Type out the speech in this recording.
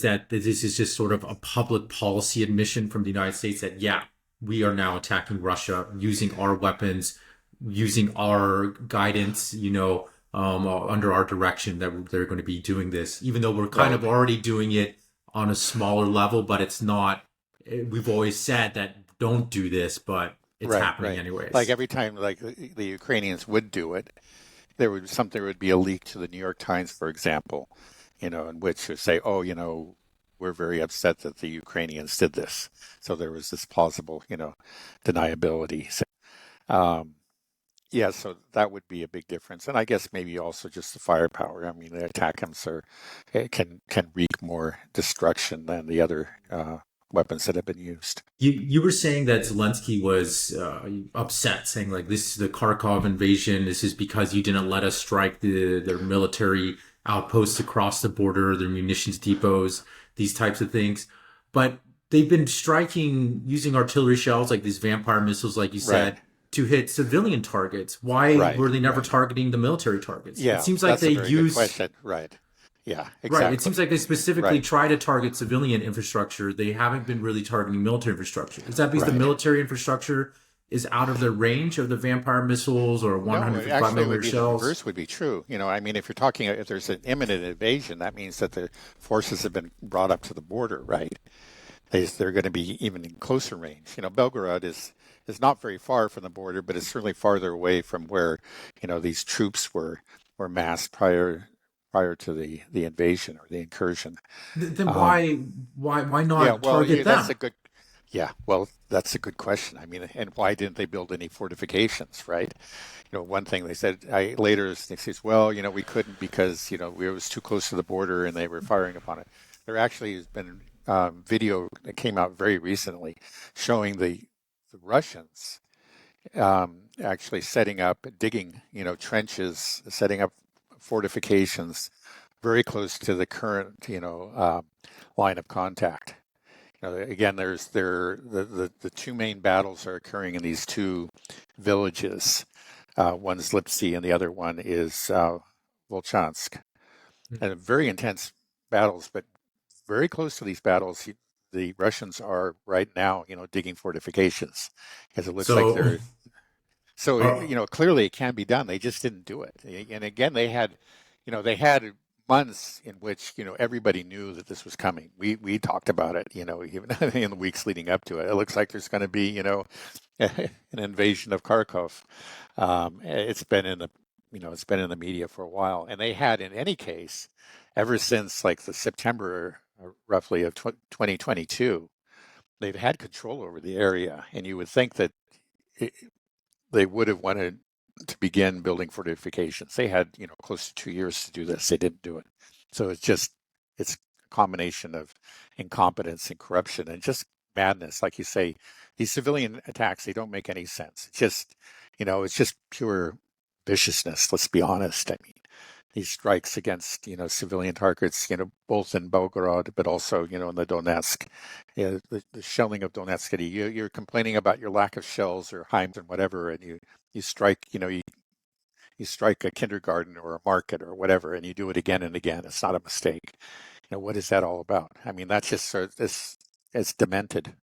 that this is just sort of a public policy admission from the United States that, yeah, we are now attacking Russia using our weapons, using our guidance, under our direction that they're going to be doing this, even though we're kind Right. of already doing it on a smaller level, but it's not, we've always said that don't do this, but it's Right, happening right. Like anyways. every time, like the Ukrainians would do it, there would be a leak to the New York Times, for example, in which would say, "Oh, we're very upset that the Ukrainians did this." So there was this plausible, deniability. So, um, yeah, so that would be a big difference, and I guess maybe also just the firepower. I mean, the ATACMS can wreak more destruction than the other weapons that have been used. You were saying that Zelensky was upset, saying like this is the Kharkov invasion. This is because you didn't let us strike their military outposts across the border, their munitions depots, these types of things. But they've been striking using artillery shells like these vampire missiles, like you Right, said, to hit civilian targets. Why right, were they never right. targeting the military targets? It Yeah, seems like that's they a very good use question. Right. Yeah, Right. It exactly. seems like they specifically Right, try to target civilian infrastructure. They haven't been really targeting military infrastructure. Is that because the right. military infrastructure is out of the range of the Vampire missiles or No, 155 actually, it would millimeter be the shells? reverse would be true. I mean, if you're talking, if there's an imminent invasion, that means that the forces have been brought up to the border, right? They're going to be even in closer range. Belgorod is not very far from the border, but it's certainly farther away from where, these troops were massed prior to the invasion or the incursion. Then Um, why yeah, not well, target that's them? a good. Yeah, well, that's a good question. I mean, and why didn't they build any fortifications, right? One thing they said later is they says, well, we couldn't because we was too close to the border and they were firing upon it. There actually has been video that came out very recently showing the Russians actually setting up, digging, trenches, setting up fortifications very close to the current, line of contact. Again, the two main battles are occurring in these two villages. One's Lipsy and the other one is Volchansk. And very intense battles, but very close to these battles, the Russians are right now, digging fortifications because it looks like So, they're so uh, clearly it can be done. They just didn't do it. And again, they had months in which everybody knew that this was coming. We talked about it, even in the weeks leading up to it. It looks like there's going to be an invasion of Kharkov. It's been in the media for a while, and they had in any case ever since like the September roughly of 2022. They've had control over the area, and you would think that it, they would have wanted to begin building fortifications. They had, close to 2 years to do this. They didn't do it. So it's a combination of incompetence and corruption and just madness. Like you say, these civilian attacks, they don't make any sense. It's just pure viciousness. Let's be honest. I mean, these strikes against, civilian targets, both in Belgorod, but also, in the Donetsk, the shelling of Donetsk city. You're complaining about your lack of shells or HIMARS and whatever, and you strike, you strike a kindergarten or a market or whatever, and you do it again and again. It's not a mistake. What is that all about? I mean, that's just it's demented.